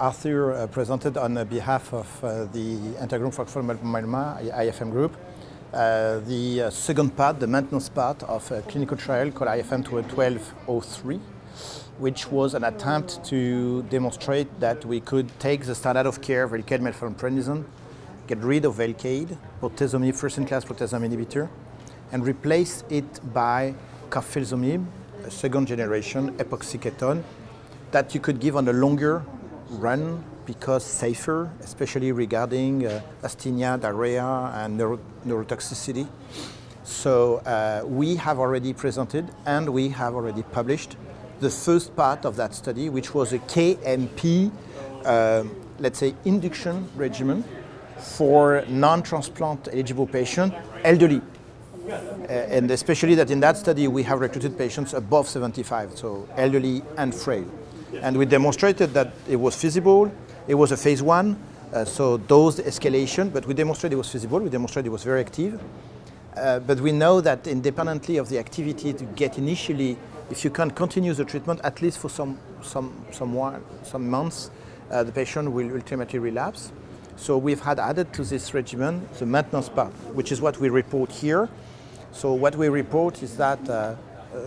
Arthur presented on behalf of the Intergroup for Myeloma, IFM group, the second part, the maintenance part of a clinical trial called IFM 1203, which was an attempt to demonstrate that we could take the standard of care, Velcade methylprednisolone, get rid of Velcade, bortezomib, first-in-class proteasome inhibitor, and replace it by carfilzomib, a second-generation epoxy ketone that you could give on a longer run because safer, especially regarding asthenia, diarrhea, and neurotoxicity. So we have already presented and we have already published the first part of that study, which was a KMP, let's say, induction regimen for non-transplant eligible patients, elderly. And especially that in that study we have recruited patients above 75, so elderly and frail. And we demonstrated that it was feasible. It was a phase 1, so dose escalation, but we demonstrated it was feasible. We demonstrated it was very active. But we know that independently of the activity to get initially, if you can continue the treatment, at least for some months, the patient will ultimately relapse. So we've had added to this regimen the maintenance part, which is what we report here. So what we report is that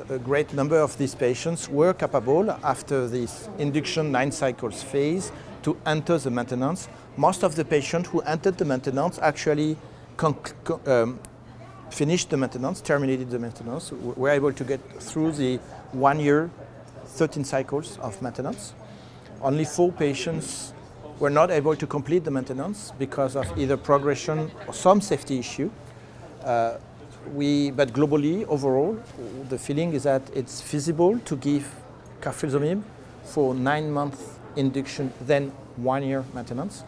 a great number of these patients were capable, after this induction 9 cycles phase, to enter the maintenance. Most of the patients who entered the maintenance actually finished the maintenance, terminated the maintenance, were able to get through the 1 year, 13 cycles of maintenance. Only 4 patients were not able to complete the maintenance because of either progression or some safety issue. But globally, overall, the feeling is that it's feasible to give carfilzomib for 9-month induction, then 1 year maintenance.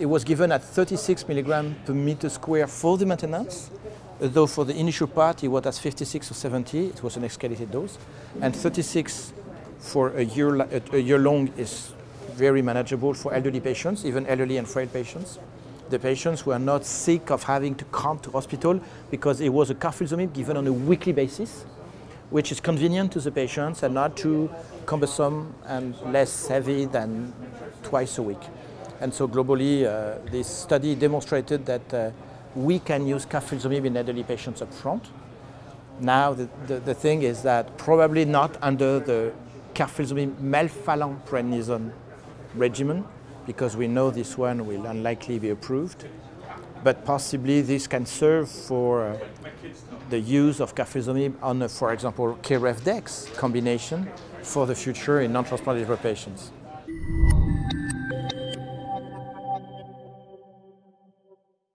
It was given at 36 milligrams per meter square for the maintenance, though for the initial part it was at 56 or 70, it was an escalated dose, and 36 for a year long is very manageable for elderly patients, even elderly and frail patients. The patients who are not sick of having to come to hospital because it was a carfilzomib given on a weekly basis, which is convenient to the patients and not too cumbersome and less heavy than twice a week. And so globally, this study demonstrated that we can use carfilzomib in elderly patients up front. Now the thing is that probably not under the carfilzomib methylprednisolone regimen, because we know this one will unlikely be approved, but possibly this can serve for the use of carfilzomib on, for example, KRF-Dex combination for the future in non-transplant patients.